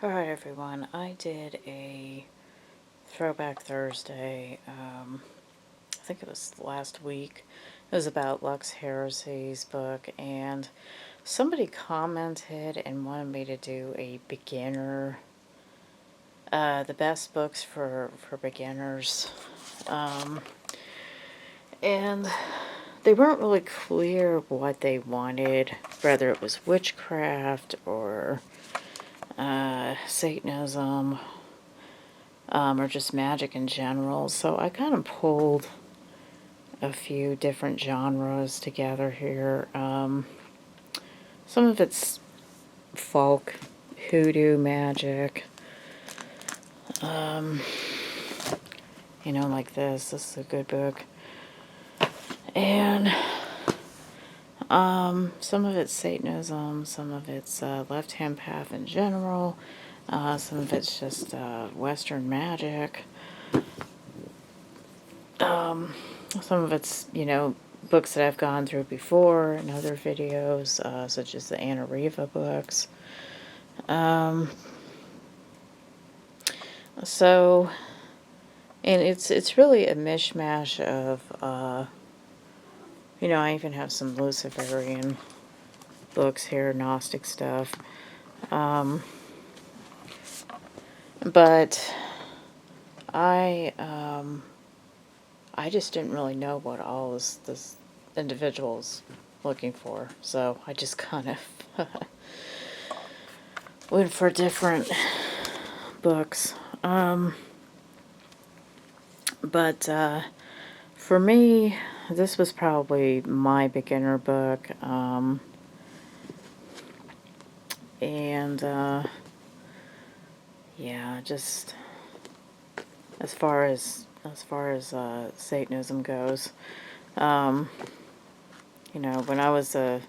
Alright everyone, I did a Throwback Thursday, I think it was last week. It was about Lux Heresy's book, and somebody commented and wanted me to do a beginner, the best books for beginners, and they weren't really clear what they wanted, whether it was witchcraft or Satanism, or just magic in general. So I kind of pulled a few different genres together here. Some of it's folk, hoodoo magic, you know, like this. This is a good book. And some of it's Satanism, some of it's left-hand path in general, some of it's just Western magic. Some of it's, you know, books that I've gone through before in other videos, such as the Anna Riva books. So, and it's really a mishmash of, you know, I even have some Luciferian books here, Gnostic stuff. But I just didn't really know what all this individual's looking for, so I just kind of went for different books. But for me, this was probably my beginner book, and yeah, just as far as Satanism goes, you know, when I was a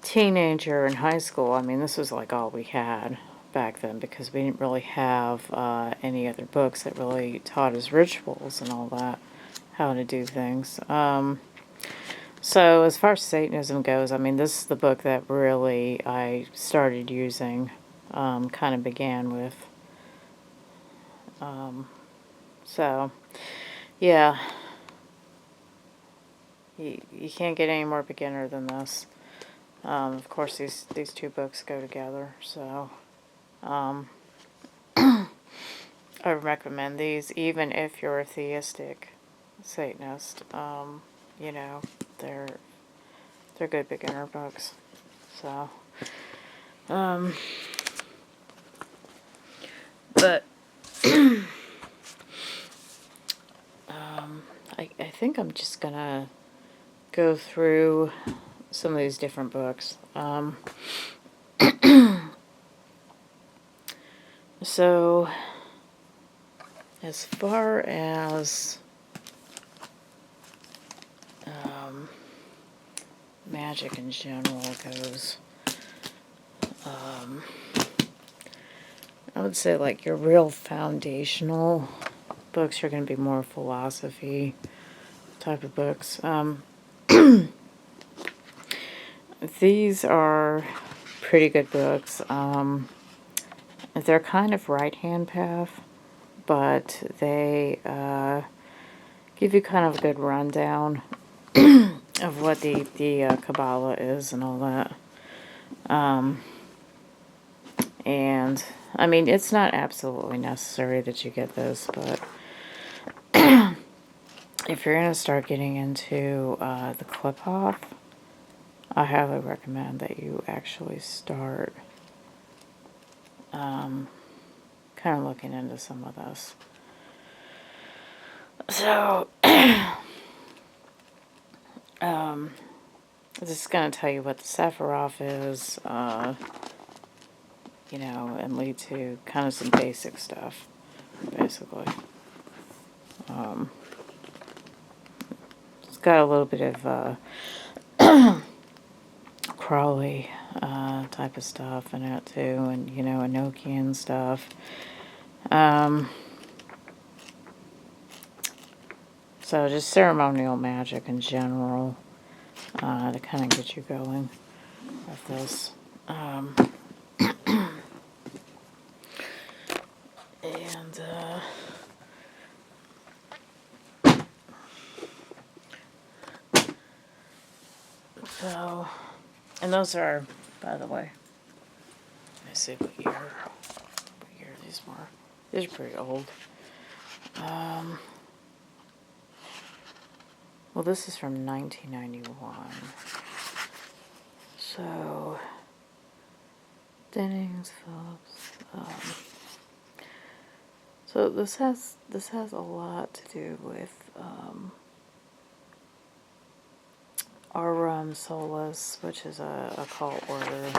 teenager in high school, I mean, this was like all we had back then, because we didn't really have any other books that really taught us rituals and all that, how to do things. So as far as Satanism goes, I mean, this is the book that really I started using, kind of began with. So, yeah, you can't get any more beginner than this. Of course, these two books go together, so I recommend these, even if you're a theistic Satanist. You know, they're good beginner books. So, but I think I'm just gonna go through some of these different books. So, as far as magic in general goes, I would say like your real foundational books are going to be more philosophy type of books. These are pretty good books. They're kind of right-hand path, but they give you kind of a good rundown of what the Kabbalah is and all that. And, I mean, it's not absolutely necessary that you get this, but if you're going to start getting into the Qliphoth, I highly recommend that you actually start kind of looking into some of this. So, this is going to tell you what the Sephiroth is, you know, and lead to kind of some basic stuff, basically. It's got a little bit of Crowley type of stuff in it too, and, you know, Enochian stuff. So just ceremonial magic in general, to kind of get you going with this. So, and those are, by the way, let me see what year these were. These are pretty old. Well, this is from 1991. So, Dennings, Phillips. So this has a lot to do with Aurum Solus, which is a occult order.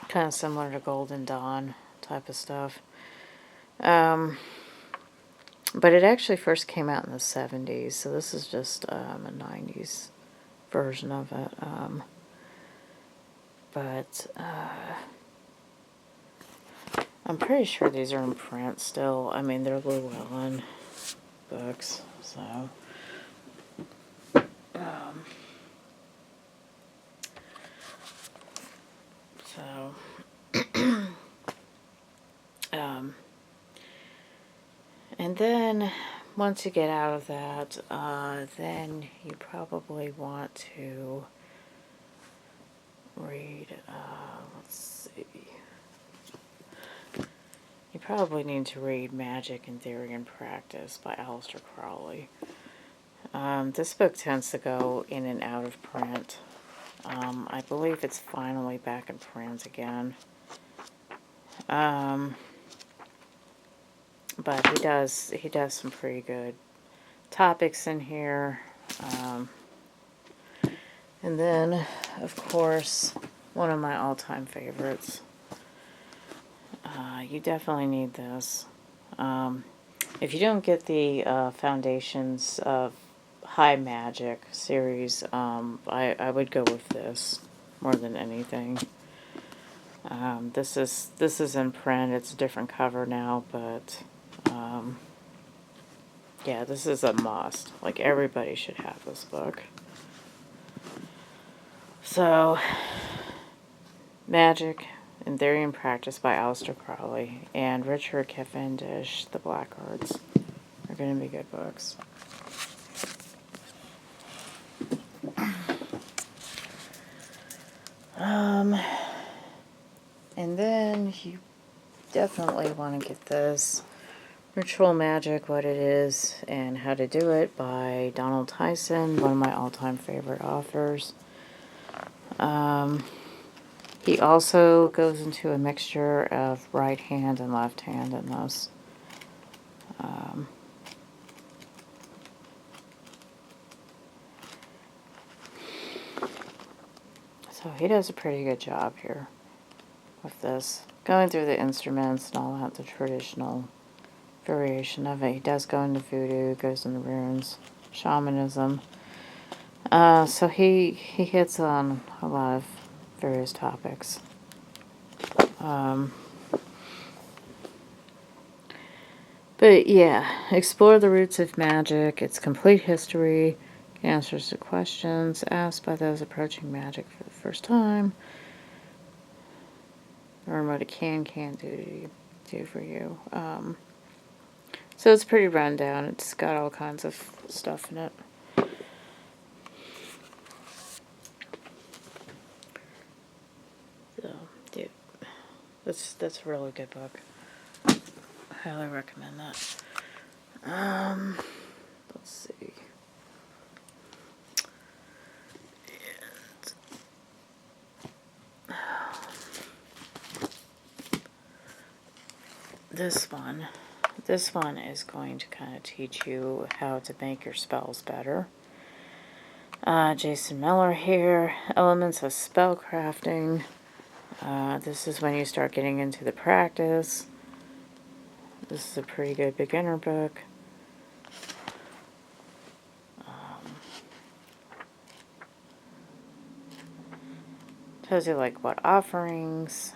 Kind of similar to Golden Dawn type of stuff. But it actually first came out in the 70s, so this is just a 90s version of it. But I'm pretty sure these are in print still. I mean, they're Llewellyn books, so... And then, once you get out of that, then you probably want to read, let's see. You probably need to read Magic in Theory and Practice by Aleister Crowley. This book tends to go in and out of print. I believe it's finally back in print again. But he does some pretty good topics in here. And then, of course, one of my all-time favorites. You definitely need this. If you don't get the Foundations of High Magic series, I would go with this more than anything. This is in print. It's a different cover now, but yeah, this is a must. Like, everybody should have this book. So, Magic in Theory and Practice by Aleister Crowley and Richard Cavendish, The Black Arts, are going to be good books. And then you definitely want to get this Ritual Magic, What It Is and How to Do It by Donald Tyson, one of my all-time favorite authors. He also goes into a mixture of right hand and left hand in this. So he does a pretty good job here with this. Going through the instruments and all that, the traditional variation of it. He does go into voodoo, goes into runes, shamanism. So he hits on a lot of various topics. But yeah, explore the roots of magic, its complete history, answers to questions asked by those approaching magic for the first time. Learn what it can't do for you. So it's pretty rundown. It's got all kinds of stuff in it. So, dude, that's a really good book. I highly recommend that. Let's see. This one is going to kind of teach you how to make your spells better. Jason Miller here. Elements of spellcrafting. This is when you start getting into the practice. This is a pretty good beginner book. Tells you like what offerings,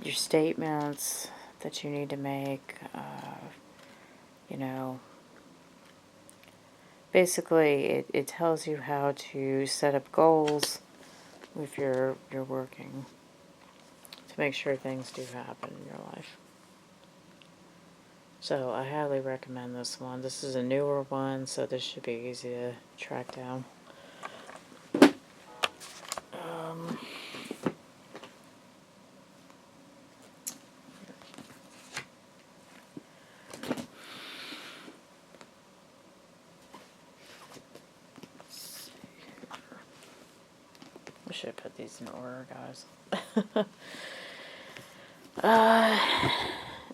your statements that you need to make, you know. Basically, it tells you how to set up goals with your working to make sure things do happen in your life. So I highly recommend this one. This is a newer one, so this should be easy to track down. I should put these in order, guys.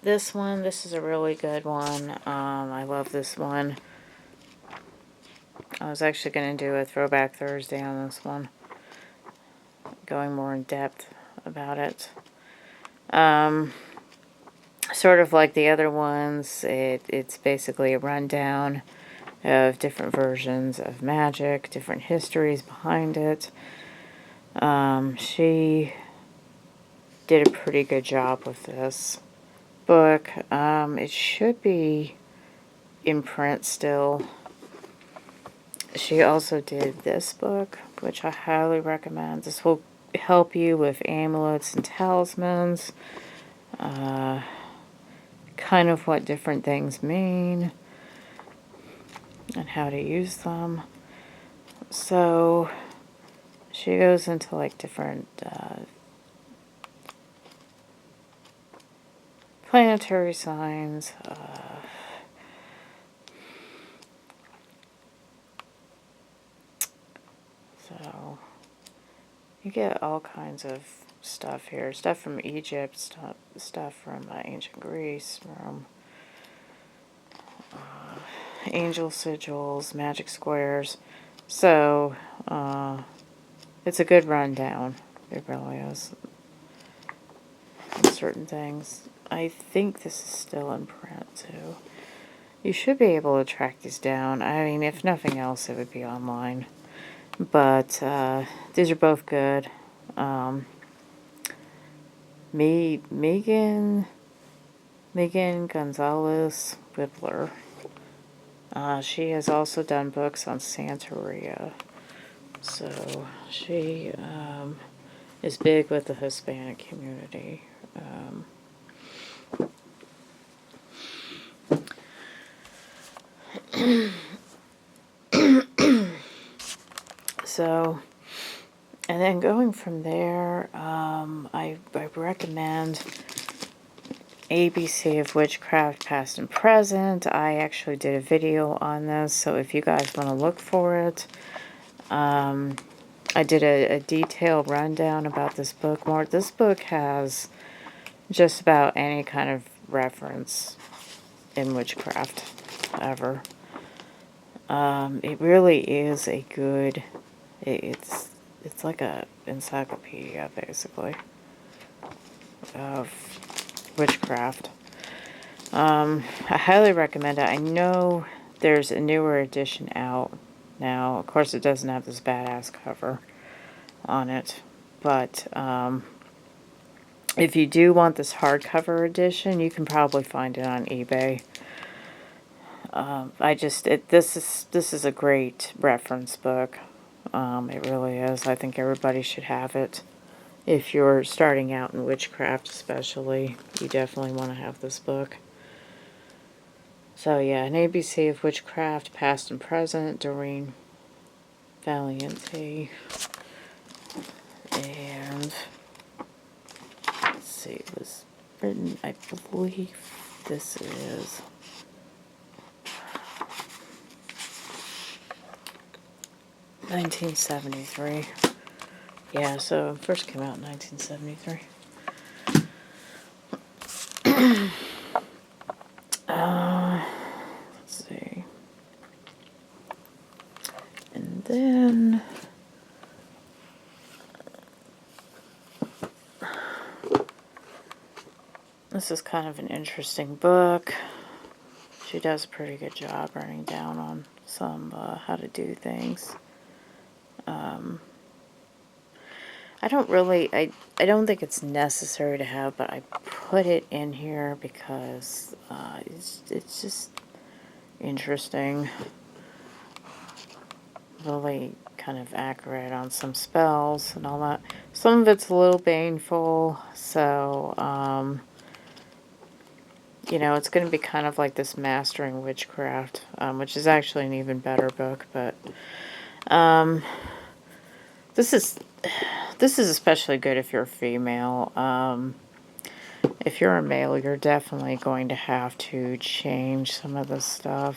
This is a really good one. I love this one. I was actually going to do a Throwback Thursday on this one, going more in depth about it. Sort of like the other ones, it's basically a rundown of different versions of magic, different histories behind it. She did a pretty good job with this book. It should be in print still. She also did this book, which I highly recommend. This will help you with amulets and talismans, kind of what different things mean, and how to use them. So she goes into like different planetary signs, so you get all kinds of stuff here. Stuff from Egypt, stuff from ancient Greece, from angel sigils, magic squares. So it's a good rundown. It really is. On certain things. I think this is still in print too. You should be able to track these down. I mean, if nothing else, it would be online. But these are both good. Megan Gonzalez Whippler. She has also done books on Santeria. So she is big with the Hispanic community. So, and then going from there, I recommend ABC of Witchcraft Past and Present. I actually did a video on this, so if you guys want to look for it, I did a detailed rundown about this book. This book has just about any kind of reference in witchcraft ever. It really is a good, it's like a encyclopedia, basically, of witchcraft. I highly recommend it. I know there's a newer edition out now. Of course, it doesn't have this badass cover on it, but if you do want this hardcover edition, you can probably find it on eBay. This is a great reference book. It really is. I think everybody should have it. If you're starting out in witchcraft especially, you definitely want to have this book. So yeah, an ABC of Witchcraft, Past and Present, Doreen Valiente. And let's see, it was written, I believe this is $1973. Yeah, so it first came out in 1973. Let's see. And then this is kind of an interesting book. She does a pretty good job running down on some how to do things. I don't think it's necessary to have, but I put it in here because it's just interesting. Really kind of accurate on some spells and all that. Some of it's a little baneful, so, you know, it's going to be kind of like this Mastering Witchcraft, which is actually an even better book, but, this is especially good if you're a female. If you're a male, you're definitely going to have to change some of the stuff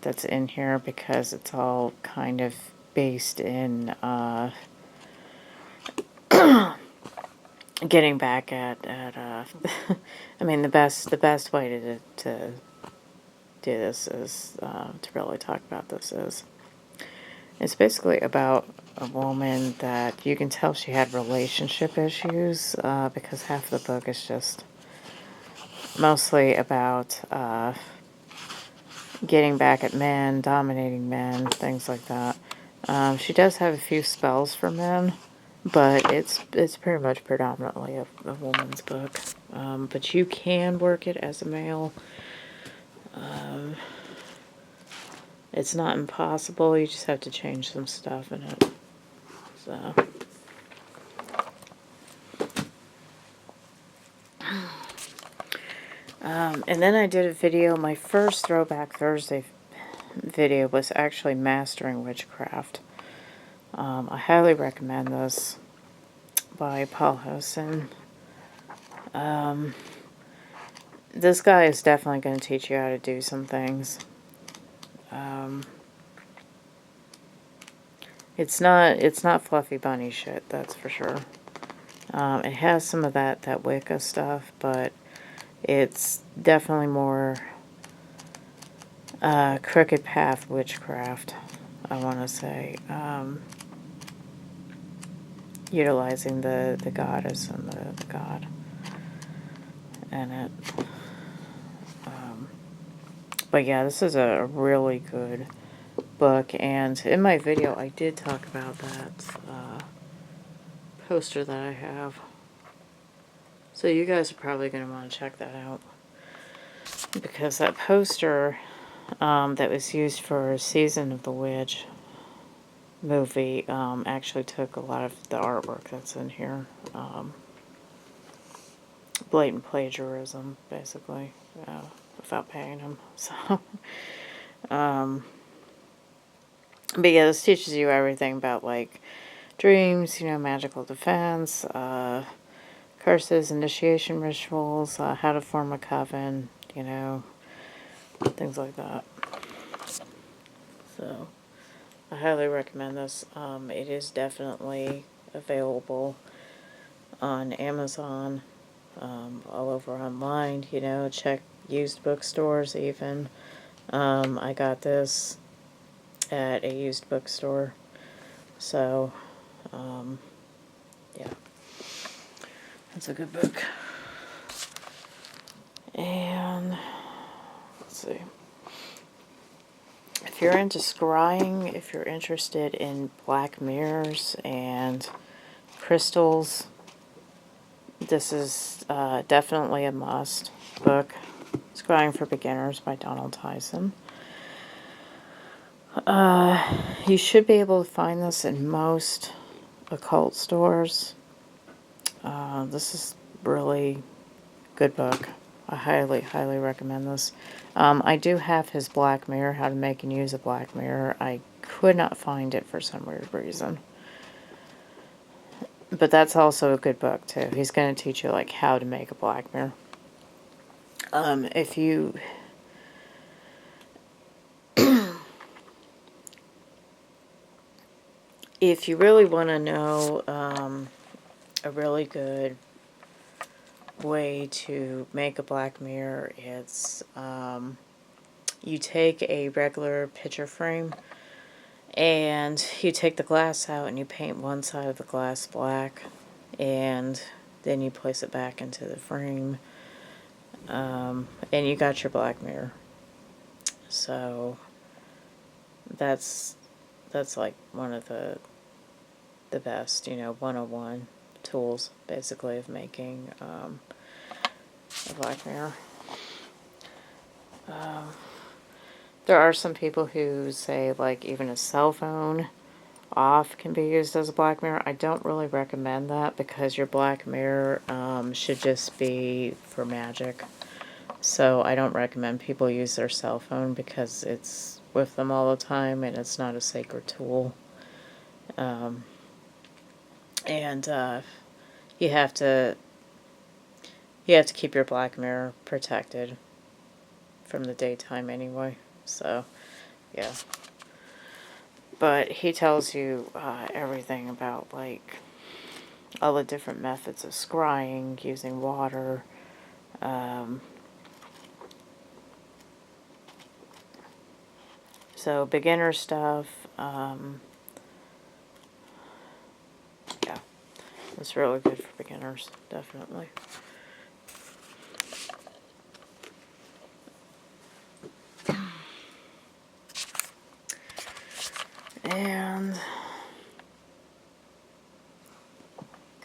that's in here because it's all kind of based in, getting back at I mean, the best way to do this is, to really talk about this is, it's basically about a woman that you can tell she had relationship issues, because half the book is just mostly about, getting back at men, dominating men, things like that. She does have a few spells for men, but it's pretty much predominantly a woman's book. But you can work it as a male. It's not impossible, you just have to change some stuff in it. So, and then I did a video, my first Throwback Thursday video was actually Mastering Witchcraft. I highly recommend this, by Paul Hosen. This guy is definitely going to teach you how to do some things. It's not fluffy bunny shit, that's for sure. It has some of that Wicca stuff, but it's definitely more crooked path witchcraft, I want to say. Utilizing the goddess and the god in it. But yeah, this is a really good book, and in my video I did talk about that poster that I have. So you guys are probably going to want to check that out. Because that poster that was used for Season of the Witch movie actually took a lot of the artwork that's in here. Blatant plagiarism, basically, without paying him. So, but yeah, this teaches you everything about, like, dreams, you know, magical defense, curses, initiation rituals, how to form a coven, you know, things like that. So, I highly recommend this. It is definitely available on Amazon, all over online, you know, check used bookstores even. I got this at a used bookstore, so, yeah, that's a good book. And, let's see. If you're into scrying, if you're interested in black mirrors and crystals, this is definitely a must book. Scrying for Beginners by Donald Tyson. You should be able to find this in most occult stores. This is really good book. I highly, highly recommend this. I do have his Black Mirror, How to Make and Use a Black Mirror. I could not find it for some weird reason. But that's also a good book, too. He's going to teach you, like, how to make a black mirror. If you... if you really want to know a really good way to make a black mirror, it's you take a regular picture frame and you take the glass out and you paint one side of the glass black, and then you place it back into the frame, and you got your black mirror. So that's like one of the best, you know, 101 tools, basically, of making a black mirror. There are some people who say, like, even a cell phone off can be used as a black mirror. I don't really recommend that because your black mirror should just be for magic. So I don't recommend people use their cell phone because it's with them all the time and it's not a sacred tool. And you have to keep your black mirror protected from the daytime anyway. So yeah. But he tells you everything about, like, all the different methods of scrying, using water, so beginner stuff, yeah, it's really good for beginners, definitely. And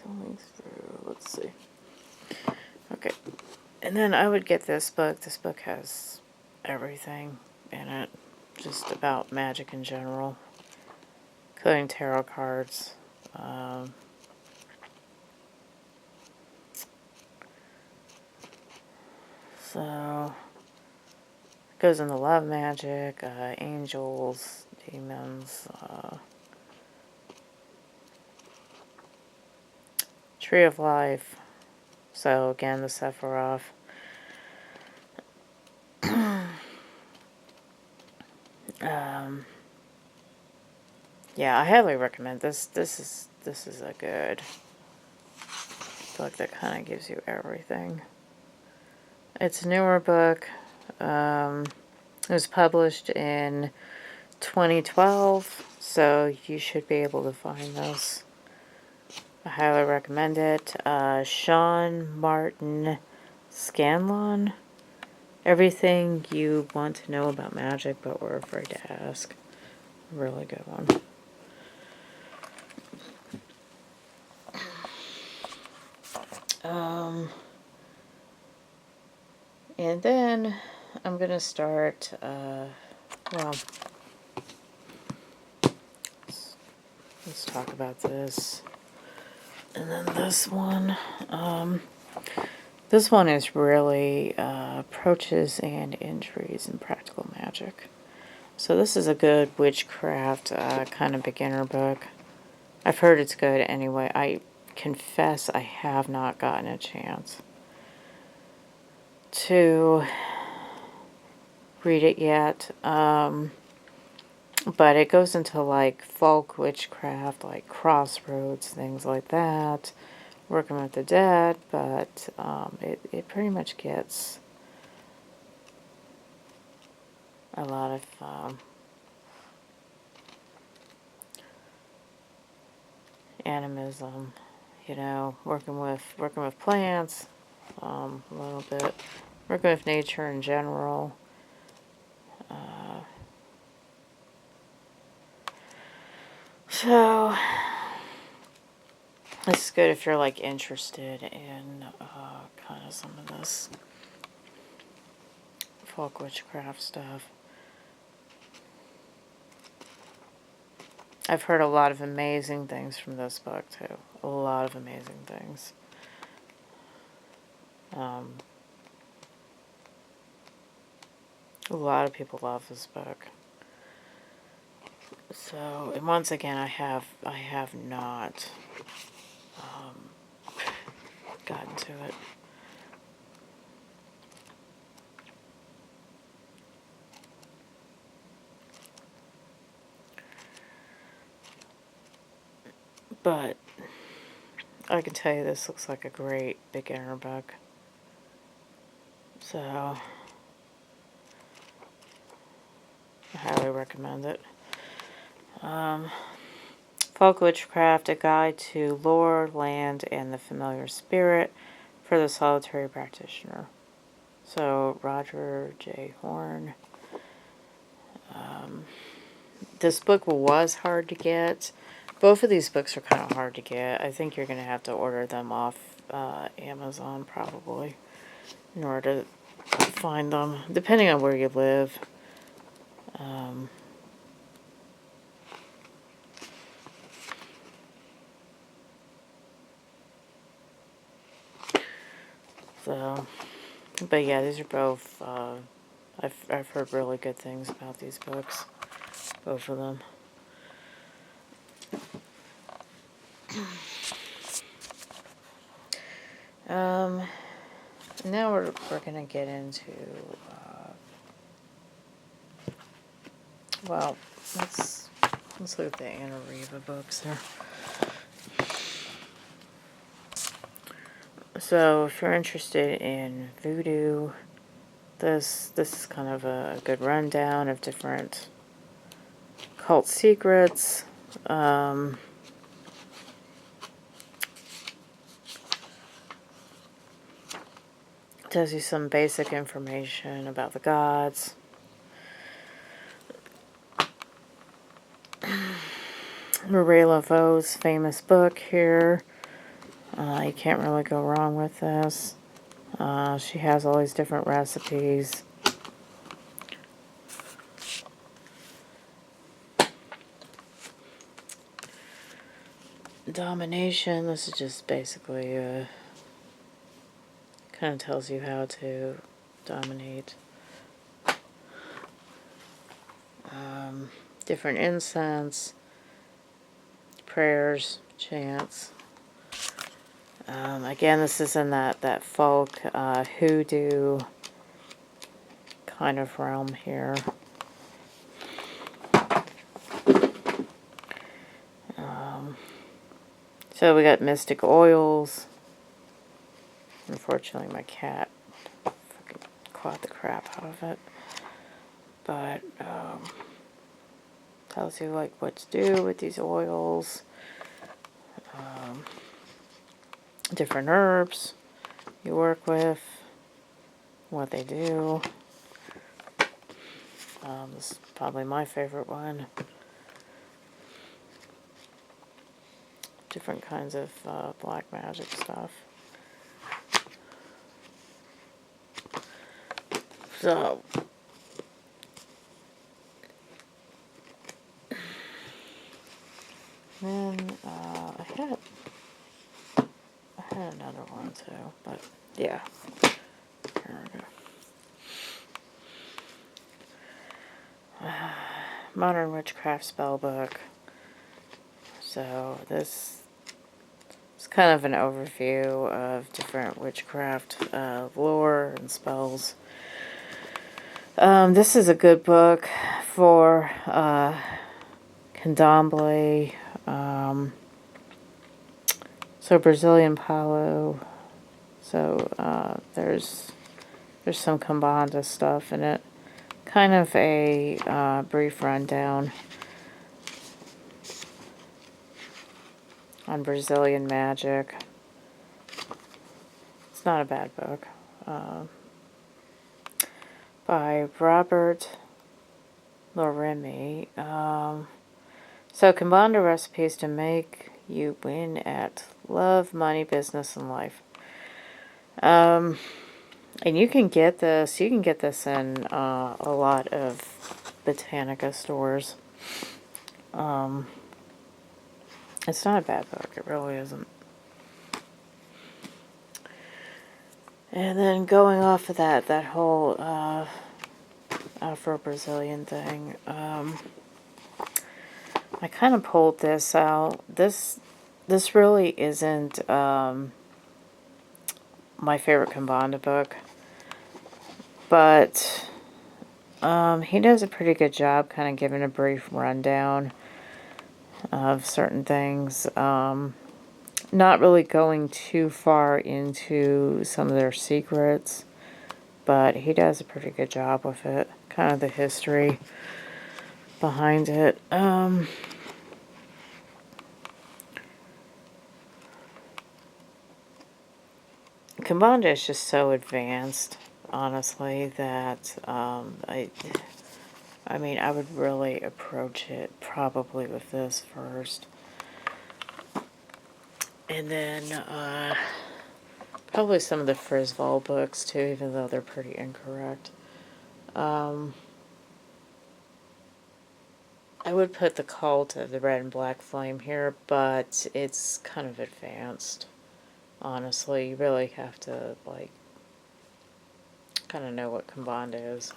going through, let's see. Okay. And then I would get this book. This book has everything in it, just about magic in general, including tarot cards. So it goes into love magic, angels, demons, tree of life. So again, the Sephiroth. Yeah, I highly recommend this. This is a good book that kind of gives you everything. It's a newer book. It was published in 2012, so you should be able to find this. I highly recommend it. Sean Martin Scanlon. Everything you want to know about magic, but we're afraid to ask. Really good one. And then I'm going to start, well, let's talk about this. And then this one. This one is really approaches and entries in practical magic. So this is a good witchcraft kind of beginner book. I've heard it's good anyway. I confess I have not gotten a chance to read it yet. But it goes into like folk witchcraft, like crossroads, things like that. Working with the dead, but it pretty much gets a lot of animism, you know, working with plants, a little bit, working with nature in general. So it's good if you're like interested in kind of some of this folk witchcraft stuff. I've heard a lot of amazing things from this book too. A lot of amazing things. A lot of people love this book. So, and once again, I have not gotten to it. But I can tell you this looks like a great beginner book. So, I highly recommend it. Folk Witchcraft, a guide to lore, land, and the familiar spirit for the solitary practitioner. So, Roger J. Horn. This book was hard to get. Both of these books are kind of hard to get. I think you're going to have to order them off Amazon probably in order to find them, depending on where you live. So, but yeah, these are both, I've heard really good things about these books. Both of them. Now we're going to get into, well, let's look at the Anna Riva books there. So if you're interested in Voodoo, this is kind of a good rundown of different cult secrets. Tells you some basic information about the gods. Marie Laveau's famous book here. You can't really go wrong with this. She has all these different recipes. Domination, this is just basically kind of tells you how to dominate. Different incense, prayers, chants. Again, this is in that folk hoodoo kind of realm here. So we got mystic oils. Unfortunately, my cat fucking clawed the crap out of it. But tells you like what to do with these oils. Different herbs you work with, what they do. This is probably my favorite one. Different kinds of black magic stuff. So, then I had another one too, but yeah. Here we go. Modern Witchcraft Spellbook. So this is kind of an overview of different witchcraft lore and spells. This is a good book for candomblé, so Brazilian palo. So there's some Kimbanda stuff in it. Kind of a brief rundown on Brazilian magic. It's not a bad book. By Robert Loremi. So Kimbanda recipes to make you win at love, money, business, and life. And you can get this. You can get this in a lot of Botanica stores. It's not a bad book. It really isn't. And then going off of that whole Afro-Brazilian thing, I kind of pulled this out. This really isn't my favorite Kimbanda book, but he does a pretty good job kind of giving a brief rundown of certain things. Not really going too far into some of their secrets, but he does a pretty good job with it. Kind of the history behind it. Kimbanda is just so advanced, honestly, that I mean, I would really approach it probably with this first. And then probably some of the Frisval books too, even though they're pretty incorrect. I would put the Cult of the Red and Black Flame here, but it's kind of advanced. Honestly, you really have to like kind of know what combined is.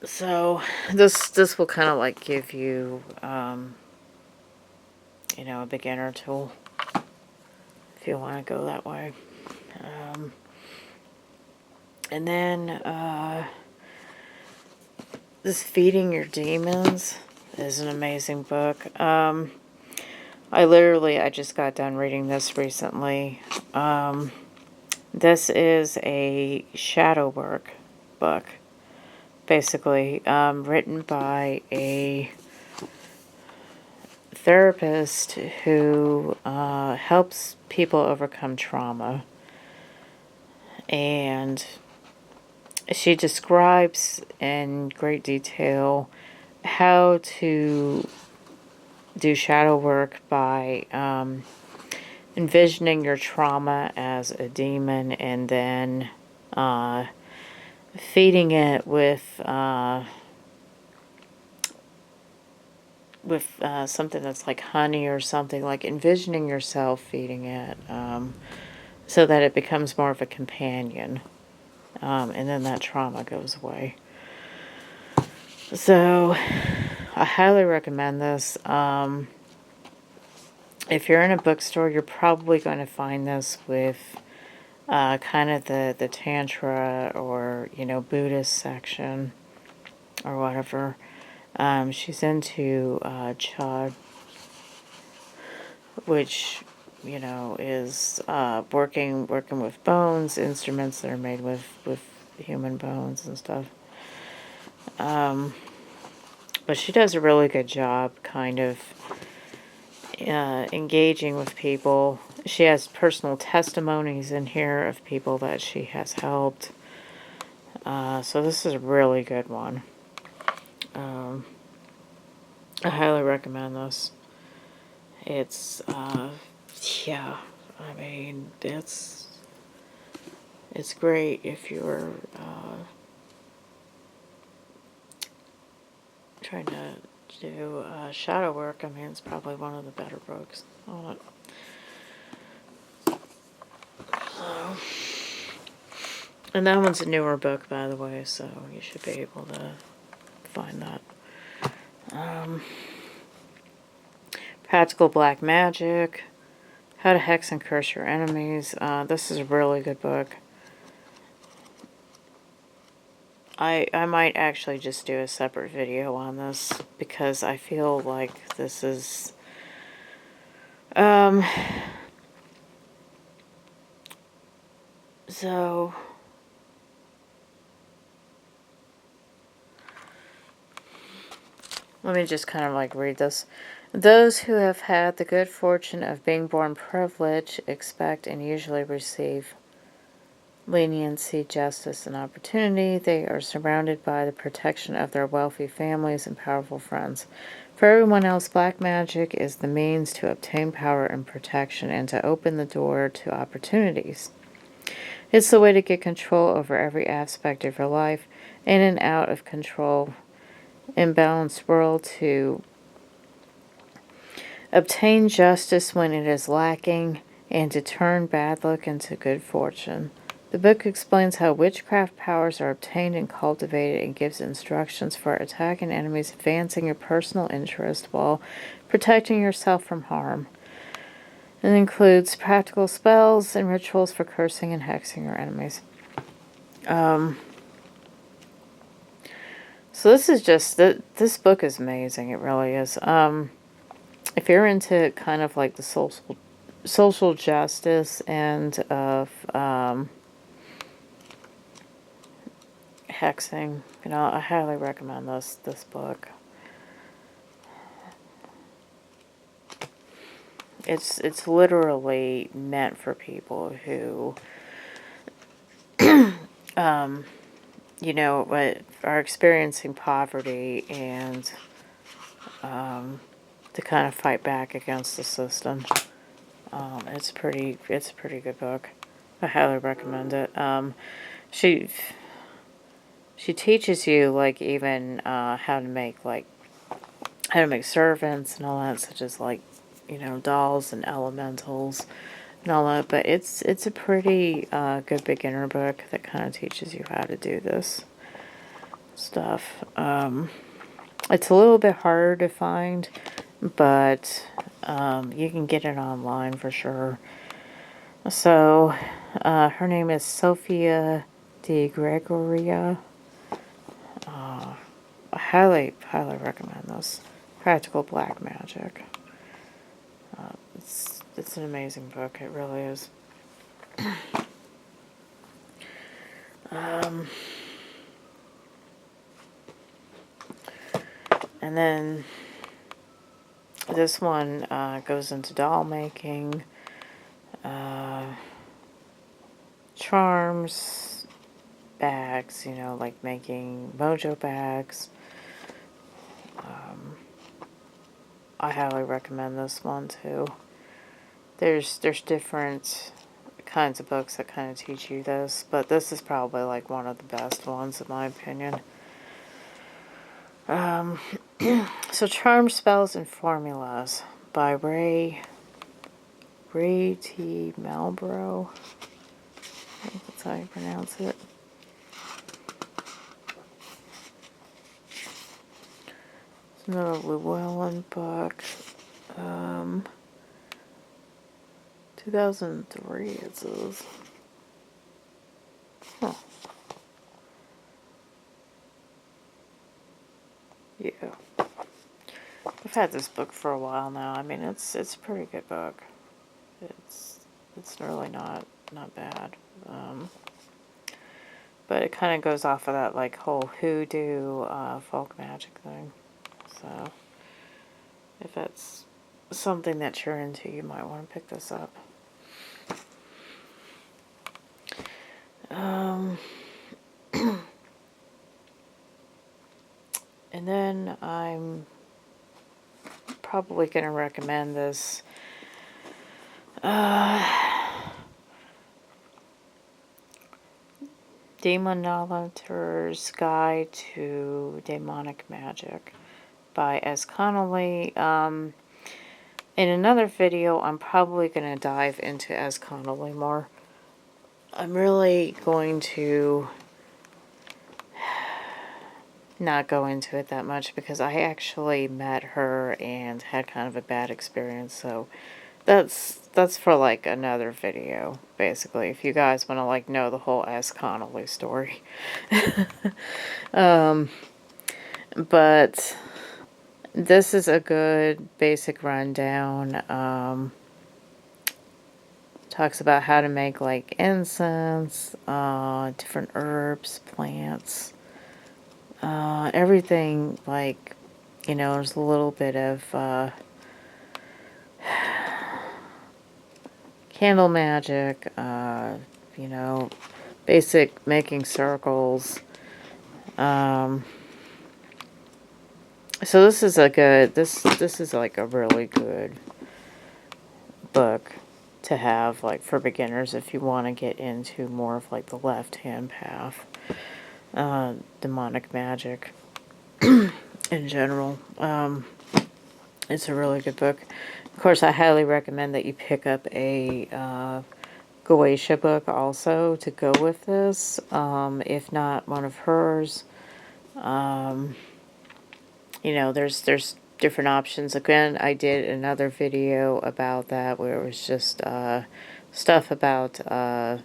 So this will kind of like give you, you know, a beginner tool if you want to go that way. And then this Feeding Your Demons is an amazing book. I just got done reading this recently. This is a shadow work book, basically, written by a therapist who helps people overcome trauma. And she describes in great detail how to do shadow work by envisioning your trauma as a demon and then feeding it with something that's like honey or something, like envisioning yourself feeding it so that it becomes more of a companion, and then that trauma goes away. So I highly recommend this. If you're in a bookstore, you're probably going to find this with kind of the Tantra or, you know, Buddhist section or whatever. She's into Chod, which, you know, is working with bones, instruments that are made with human bones and stuff. But she does a really good job kind of engaging with people. She has personal testimonies in here of people that she has helped. So this is a really good one. I highly recommend this. It's, yeah, I mean, it's great if you're trying to do shadow work. I mean, it's probably one of the better books on it. So, and that one's a newer book, by the way, so you should be able to find that. Practical Black Magic, How to Hex and Curse Your Enemies. This is a really good book. I might actually just do a separate video on this because I feel like this is so let me just kind of like read this. Those who have had the good fortune of being born privileged expect and usually receive leniency, justice, and opportunity. They are surrounded by the protection of their wealthy families and powerful friends. For everyone else, black magic is the means to obtain power and protection and to open the door to opportunities. It's the way to get control over every aspect of your life, in and out of control, imbalanced world, to obtain justice when it is lacking, and to turn bad luck into good fortune. The book explains how witchcraft powers are obtained and cultivated and gives instructions for attacking enemies, advancing your personal interest while protecting yourself from harm. It includes practical spells and rituals for cursing and hexing your enemies. So this is just, this book is amazing. It really is. If you're into kind of like the social justice and of hexing, you know, I highly recommend this book. It's literally meant for people who you know, are experiencing poverty and to kind of fight back against the system. It's a pretty good book. I highly recommend it. She teaches you like even how to make servants and all that, such as like, you know, dolls and elementals. and all that, but it's a pretty good beginner book that kind of teaches you how to do this stuff. It's a little bit harder to find, but you can get it online for sure. So, her name is Sophia de Gregoria. I highly recommend this. Practical Black Magic. It's an amazing book. It really is. And then this one goes into doll making, charms, bags, you know, like making Mojo bags. I highly recommend this one too. There's different kinds of books that kind of teach you this, but this is probably like one of the best ones in my opinion. So Charm Spells and Formulas by Ray T. Malbrough. I think that's how you pronounce it. It's another Llewellyn book. 2003 it says. Huh. Yeah. I've had this book for a while now. I mean, it's a pretty good book. It's really not bad. But it kind of goes off of that like whole hoodoo folk magic thing. So if that's something that you're into, you might want to pick this up. And then I'm probably going to recommend this Demonologist's Guide to Daemonic Magic by S. Connolly. In another video, I'm probably going to dive into S. Connolly more. I'm really going to not go into it that much because I actually met her and had kind of a bad experience, so that's for like another video, basically, if you guys want to like know the whole S. Connolly story. But this is a good basic rundown. Talks about how to make like incense, different herbs, plants, everything, like, you know, there's a little bit of candle magic, you know, basic making circles. So this is a good, this is like a really good book to have like for beginners if you want to get into more of like the left-hand path. Demonic magic in general. It's a really good book. Of course, I highly recommend that you pick up a Goetia book also to go with this. If not, one of hers. You know, there's different options. Again, I did another video about that where it was just stuff about the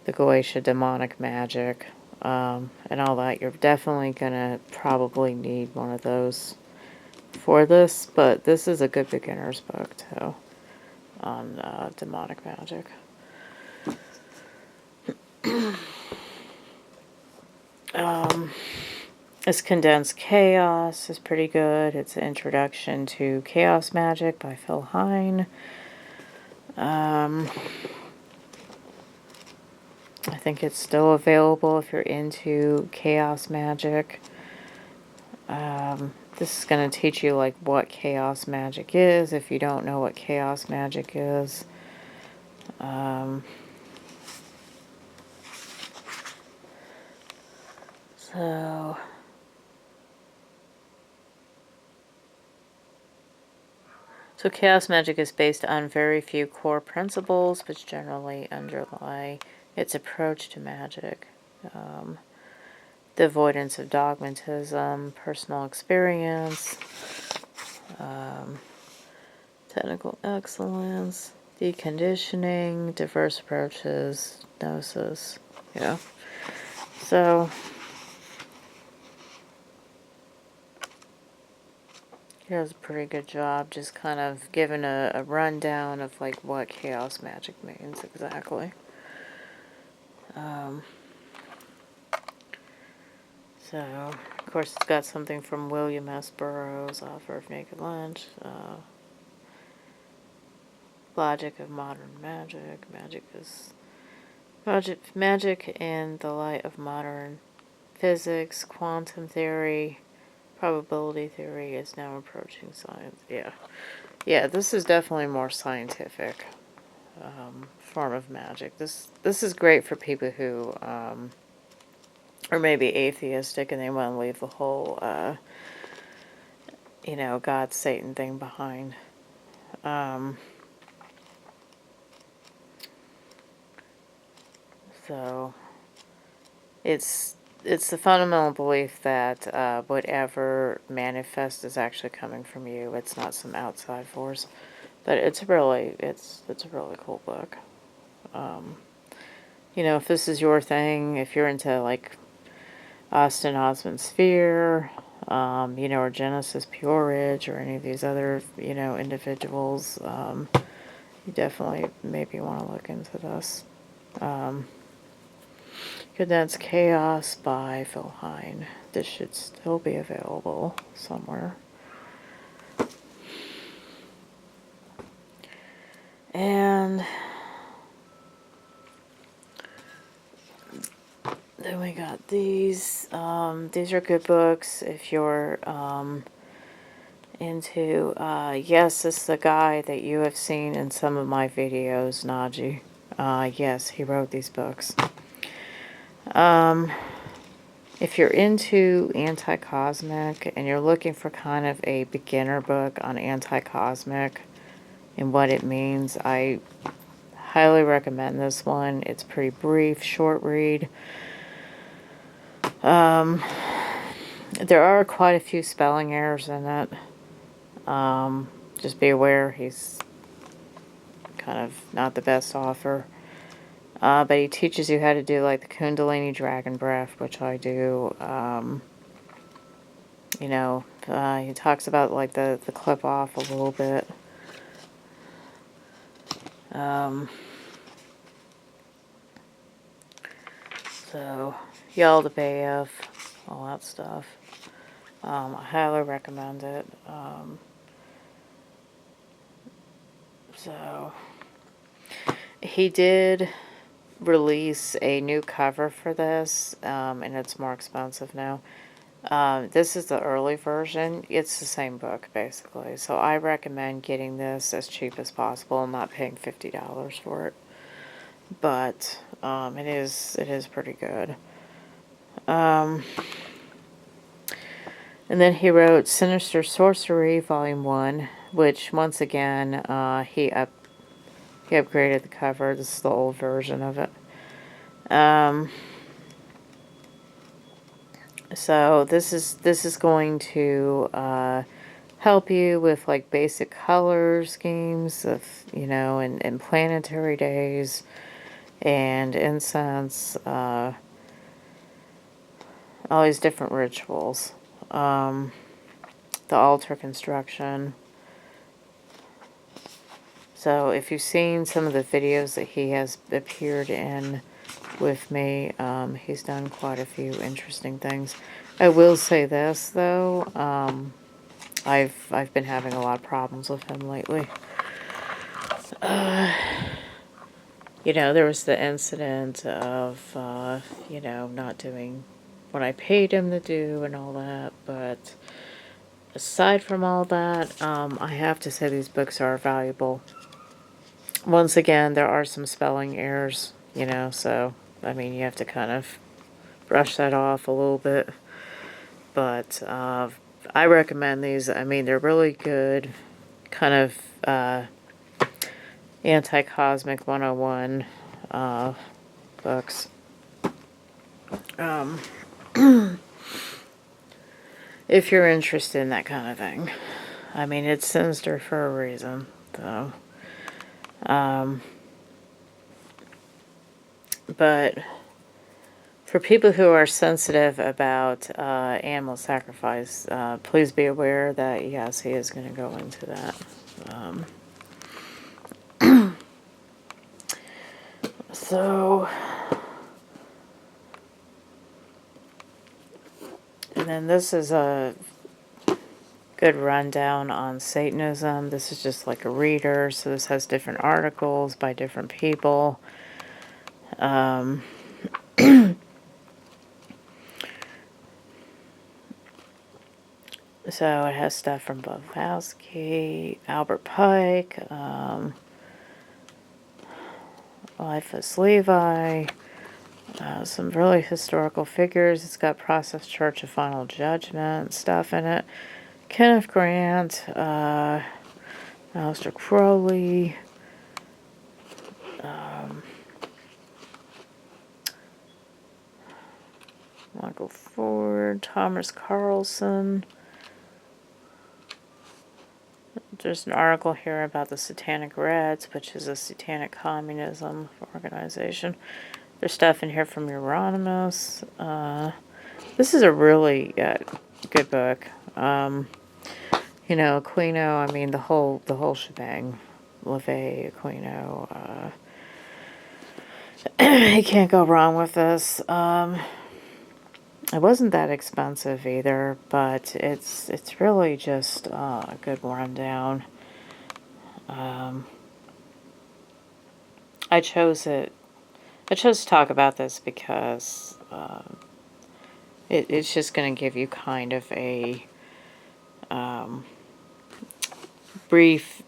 Goetia demonic magic. And all that. You're definitely gonna probably need one of those for this, but this is a good beginner's book too on demonic magic. This Condensed Chaos is pretty good. It's an introduction to chaos magic by Phil Hine. I think it's still available if you're into chaos magic. This is going to teach you like what chaos magic is if you don't know what chaos magic is. So So chaos magic is based on very few core principles, which generally underlie its approach to magic. The avoidance of dogmatism, personal experience, technical excellence, deconditioning, diverse approaches, gnosis. Yeah. So he does a pretty good job just kind of giving a rundown of like what chaos magic means exactly. So, of course, it's got something from William S. Burroughs, author of Naked Lunch, Logic of Modern Magic, Magic in the Light of Modern Physics, Quantum Theory, Probability Theory is now approaching science. Yeah, this is definitely more scientific form of magic. This is great for people who or maybe atheistic and they want to leave the whole God Satan thing behind. So it's the fundamental belief that whatever manifests is actually coming from you. It's not some outside force. But it's a really cool book. If this is your thing, if you're into like Austin Osman Sphere, or Genesis Peerage or any of these other, individuals, you definitely maybe want to look into this. Condensed Chaos by Phil Hine. This should still be available somewhere. And then we got these. These are good books if you're into, yes, this is the guy that you have seen in some of my videos, Naji. Yes, he wrote these books. If you're into anti-cosmic and you're looking for kind of a beginner book on anti-cosmic and what it means, I highly recommend this one. It's pretty brief, short read. There are quite a few spelling errors in it. Just be aware he's kind of not the best author. But he teaches you how to do like the Kundalini Dragon Breath, which I do. He talks about like the clip off a little bit. So, Yaldabaoth, all that stuff. I highly recommend it. So, he did release a new cover for this, and it's more expensive now. This is the early version. It's the same book, basically. So I recommend getting this as cheap as possible and not paying $50 for it. But it is pretty good. And then he wrote Sinister Sorcery, Volume 1, which, once again, he upgraded the cover. This is the old version of it. So this is going to help you with like basic color schemes of, and planetary days and incense, all these different rituals. The altar construction. So if you've seen some of the videos that he has appeared in with me, he's done quite a few interesting things. I will say this though, I've been having a lot of problems with him lately. There was the incident of not doing what I paid him to do and all that, but aside from all that, I have to say these books are valuable. Once again, there are some spelling errors, so, I mean, you have to kind of brush that off a little bit. But I recommend these. I mean, they're really good, kind of Anti-Cosmic 101 books. If you're interested in that kind of thing. I mean, it's sinister for a reason, though. But for people who are sensitive about animal sacrifice, please be aware that, yes, he is going to go into that. So, and then this is a good rundown on Satanism. This is just like a reader, so this has different articles by different people. So it has stuff from Blavatsky, Albert Pike, Eliphas Levi, some really historical figures. It's got Process Church of Final Judgment stuff in it. Kenneth Grant, Aleister Crowley, Michael Ford, Thomas Carlson. There's an article here about the Satanic Reds, which is a satanic communism organization. There's stuff in here from Euronymous. This is a really good book. You know, Aquino, I mean, the whole shebang. LaVey, Aquino. You can't go wrong with this. It wasn't that expensive either, but it's really just a good rundown. I chose to talk about this because it's just going to give you kind of a brief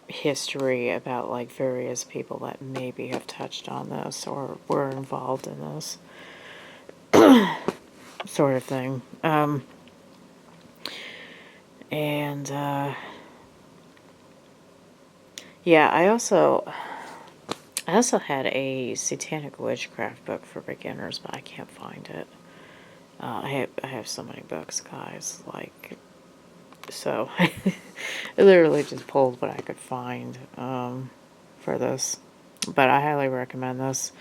history about like various people that maybe have touched on this or were involved in this sort of thing. Yeah, I also had a satanic witchcraft book for beginners, but I can't find it. I have so many books, guys. Like, so I literally just pulled what I could find for this. But I highly recommend this.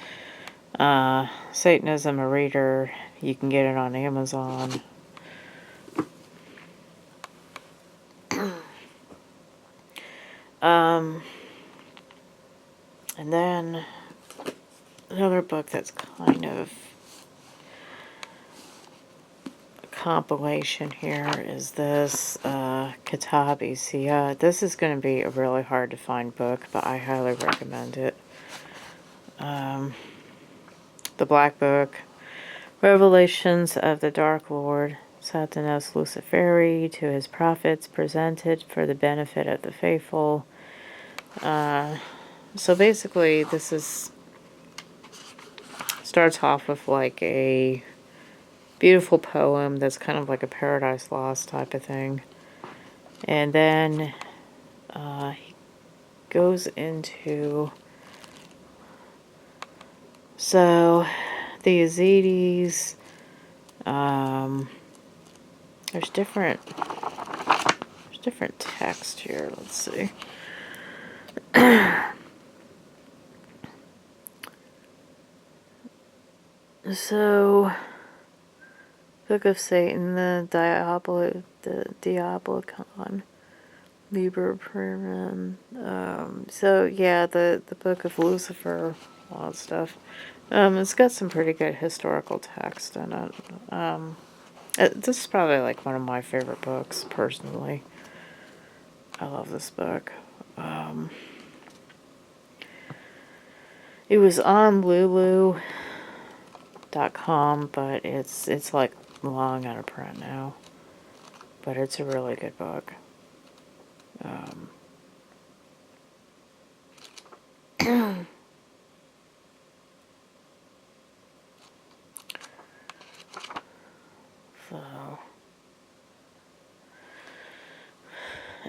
Satanism, a reader. You can get it on Amazon. And then another book that's kind of a compilation here is this Kitabi Sia. This is going to be a really hard to find book, but I highly recommend it. The Black Book, Revelations of the Dark Lord, Satanist Luciferi to his prophets, presented for the benefit of the faithful. So basically, this starts off with like a beautiful poem that's kind of like a Paradise Lost type of thing. And then he goes into... So, the Yazidis, there's different text here, let's see. So, Book of Satan, the Diabolicon, Liber Primum, so yeah, the Book of Lucifer, all that stuff. It's got some pretty good historical text in it. This is probably like one of my favorite books, personally. I love this book. It was on Lulu.com, but it's like long out of print now. But it's a really good book.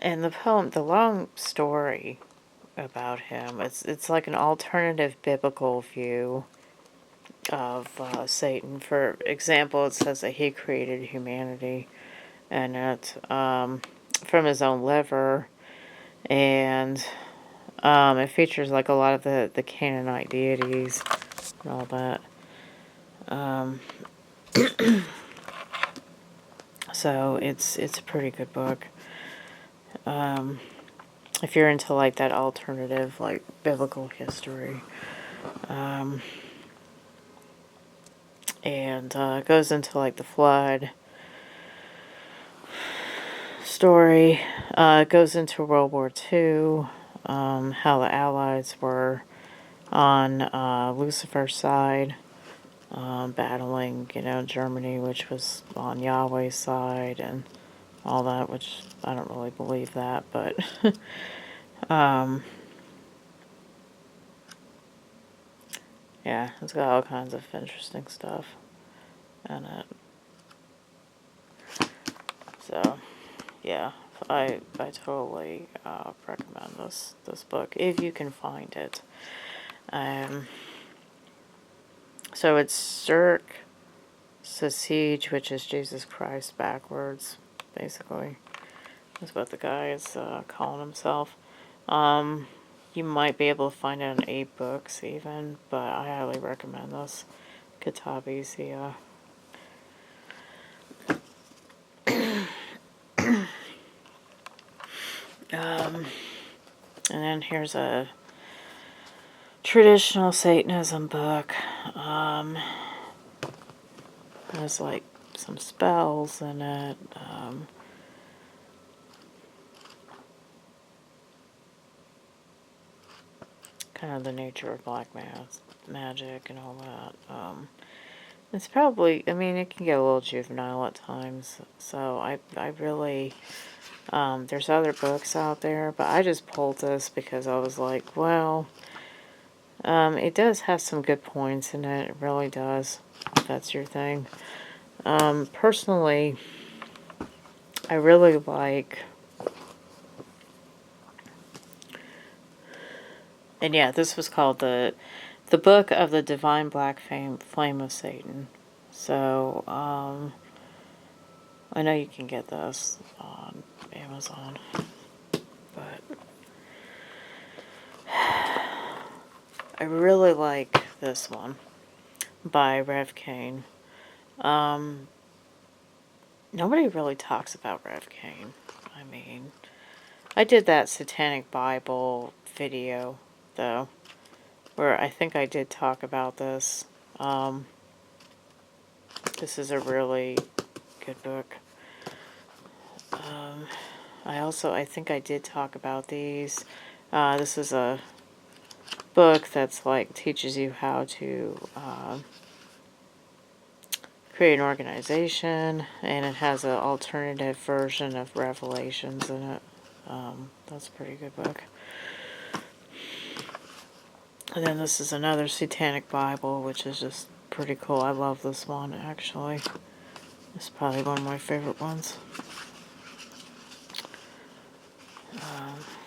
And the poem, the long story about him, it's like an alternative biblical view of Satan. For example, it says that he created humanity, and it from his own liver, and it features like a lot of the Canaanite deities and all that. So it's a pretty good book. If you're into like that alternative, like biblical history. And it goes into like the flood story. It goes into World War II, how the Allies were on Lucifer's side, battling, Germany, which was on Yahweh's side, and all that, which I don't really believe that, but yeah, it's got all kinds of interesting stuff in it. So, yeah, I totally recommend this book if you can find it. So it's Cirque Siege, which is Jesus Christ backwards, basically. That's what the guy is calling himself. You might be able to find it in 8 books even, but I highly recommend this. Kitabi's the and then here's a traditional Satanism book. There's like some spells in it. Kind of the nature of black magic and all that. It's probably, I mean, it can get a little juvenile at times. So I really, there's other books out there, but I just pulled this because I was like, well, it does have some good points in it. It really does. If that's your thing. Personally, I really like, and yeah, this was called the Book of the Divine Black Flame of Satan. So, I know you can get this on Amazon, but I really like this one by Rev Kane. Nobody really talks about Rev Kane. I mean, I did that Satanic Bible video, though, where I think I did talk about this. This is a really good book. I think I did talk about these. This is a book that's like teaches you how to create an organization, and it has an alternative version of Revelations in it. That's a pretty good book. And then this is another Satanic Bible, which is just pretty cool. I love this one, actually. It's probably one of my favorite ones.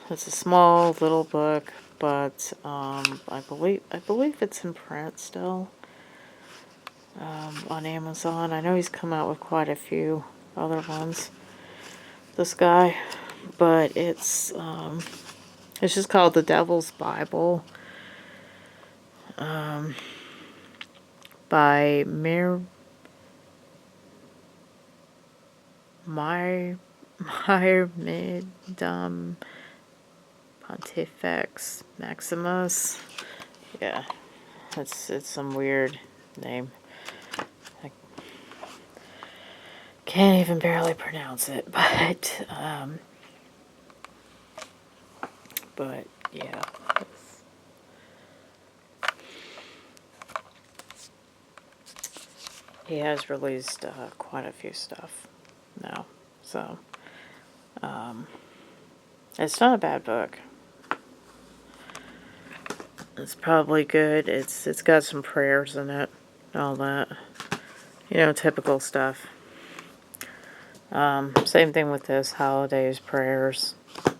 It's a small little book, but I believe it's in print still on Amazon. I know he's come out with quite a few other ones, this guy, but it's just called The Devil's Bible by Myrmidam Pontifex Maximus. Yeah, it's some weird name. I can't even barely pronounce it, but yeah. He has released quite a few stuff now, so it's not a bad book. It's probably good. It's got some prayers in it, and all that, typical stuff. Same thing with this, holidays, prayers,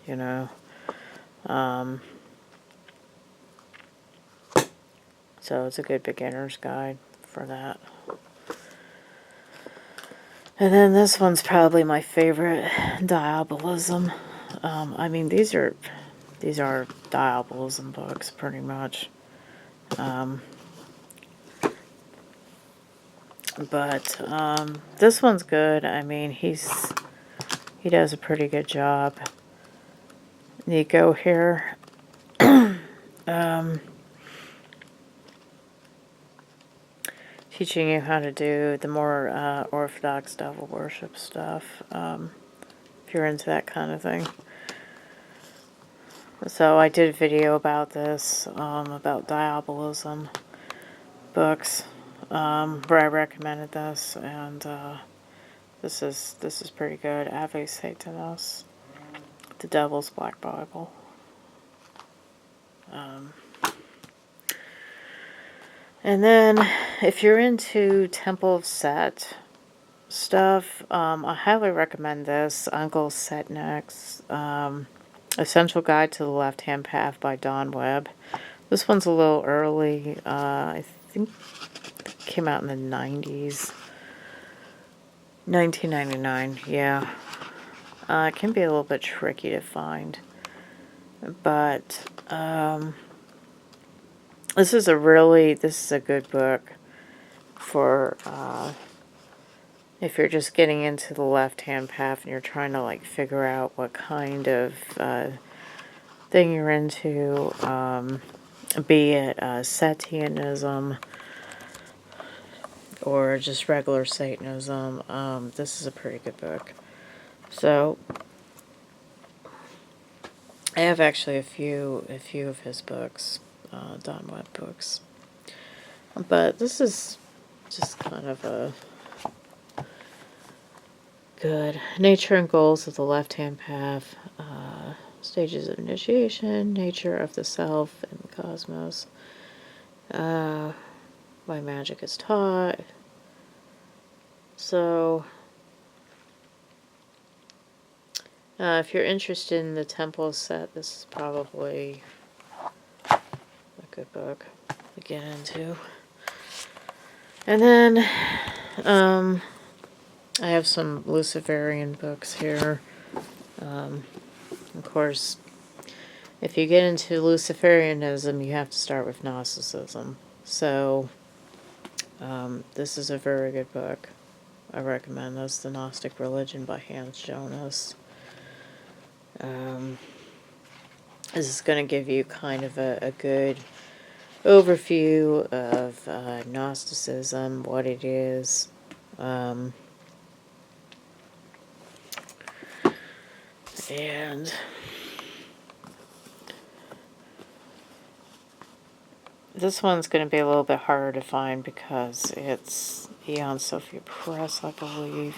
you know. So it's a good beginner's guide for that. And then this one's probably my favorite, Diabolism. I mean, these are Diabolism books, pretty much. But this one's good. I mean, he does a pretty good job. You go here. Teaching you how to do the more orthodox devil worship stuff, if you're into that kind of thing. So I did a video about this, about Diabolism books, where I recommended this, and this is pretty good. Ave Satanist, the Devil's Black Bible. And then, if you're into Temple of Set stuff, I highly recommend this. Uncle Satanist's Essential Guide to the Left-Hand Path by Don Webb. This one's a little early. I think it came out in the 90s. 1999, yeah. It can be a little bit tricky to find. But, this is a good book for, if you're just getting into the left-hand path and you're trying to, like, figure out what kind of, thing you're into, be it, Satanism, or just regular Satanism. This is a pretty good book. So, I have actually a few of his books, Don Webb books. But this is just kind of a good nature and goals of the left-hand path, stages of initiation, nature of the self and the cosmos, why magic is taught. So, if you're interested in the Temple set, this is probably a good book to get into. And then, I have some Luciferian books here. Of course, if you get into Luciferianism, you have to start with Gnosticism. So, this is a very good book. I recommend this, The Gnostic Religion by Hans Jonas. This is going to give you kind of a good overview of Gnosticism, what it is. And this one's going to be a little bit harder to find because it's Eon Sophia Press, I believe.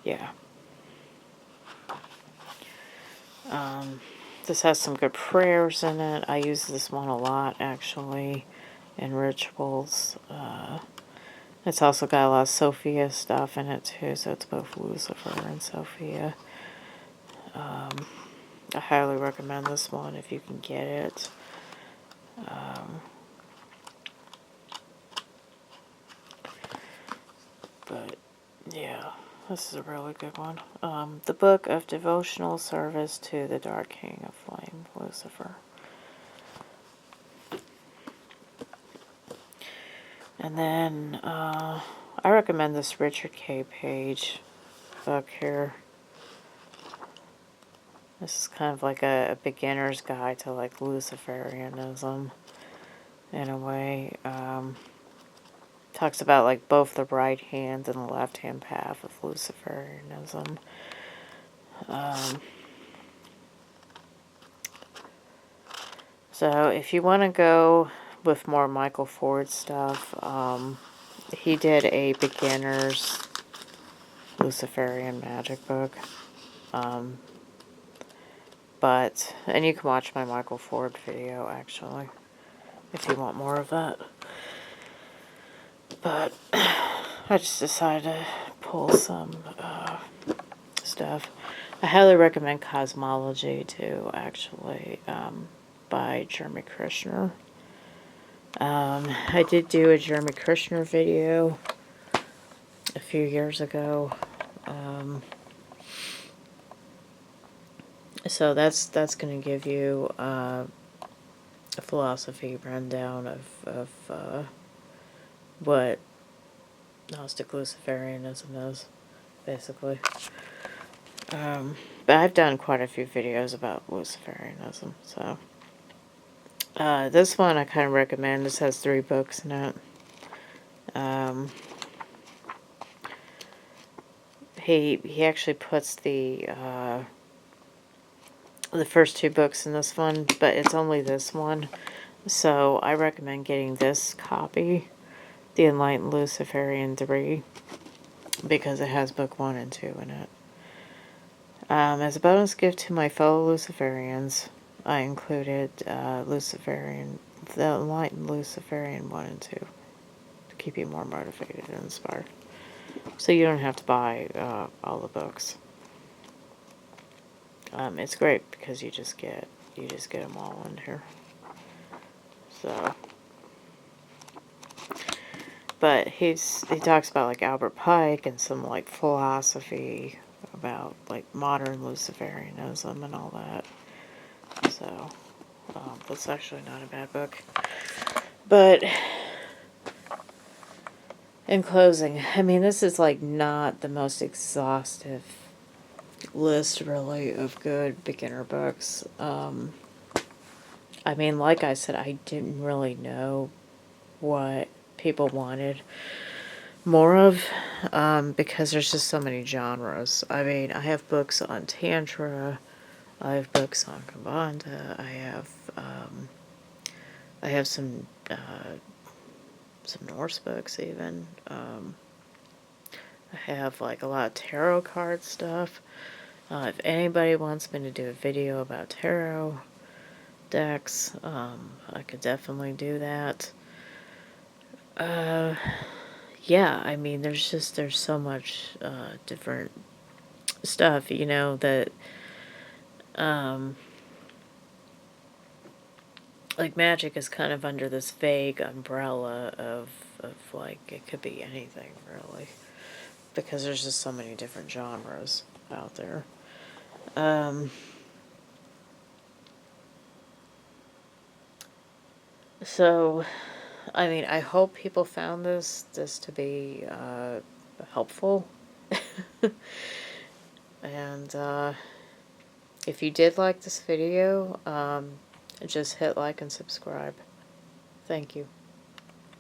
Yeah. This has some good prayers in it. I use this one a lot, actually, in rituals. It's also got a lot of Sophia stuff in it, too, so it's both Lucifer and Sophia. I highly recommend this one if you can get it. But, yeah, this is a really good one. The Book of Devotional Service to the Dark King of Flame, Lucifer. And then, I recommend this Richard K. Page book here. This is kind of like a beginner's guide to, like, Luciferianism, in a way. Talks about, like, both the right hand and the left hand path of Luciferianism. So, if you want to go with more Michael Ford stuff, he did a beginner's Luciferian magic book. And you can watch my Michael Ford video, actually, if you want more of that. But I just decided to pull some stuff. I highly recommend Cosmology too, actually, by Jeremy Krishner. I did do a Jeremy Krishner video a few years ago. So that's going to give you a philosophy rundown of what Gnostic Luciferianism is, basically. But I've done quite a few videos about Luciferianism, so. This one I kind of recommend. This has 3 books in it. He actually puts the first 2 books in this one, but it's only this one. So I recommend getting this copy, the Enlightened Luciferian 3, because it has book 1 and 2 in it. As a bonus gift to my fellow Luciferians, I included the Enlightened Luciferian 1 and 2 to keep you more motivated and inspired. So you don't have to buy all the books. It's great because you just get them all in here. So, but he talks about like Albert Pike and some like philosophy about like modern Luciferianism and all that. So, that's actually not a bad book. But in closing, I mean, this is like not the most exhaustive list really of good beginner books. I mean, like I said, I didn't really know what people wanted more of, because there's just so many genres. I mean, I have books on Tantra, I have books on Kabbalah, I have some Norse books even. I have like a lot of tarot card stuff. If anybody wants me to do a video about tarot decks, I could definitely do that. Yeah, I mean, there's so much different stuff, you know, that like magic is kind of under this vague umbrella of like it could be anything really, because there's just so many different genres out there. So, I mean, I hope people found this to be helpful. And if you did like this video, just hit like and subscribe. Thank you.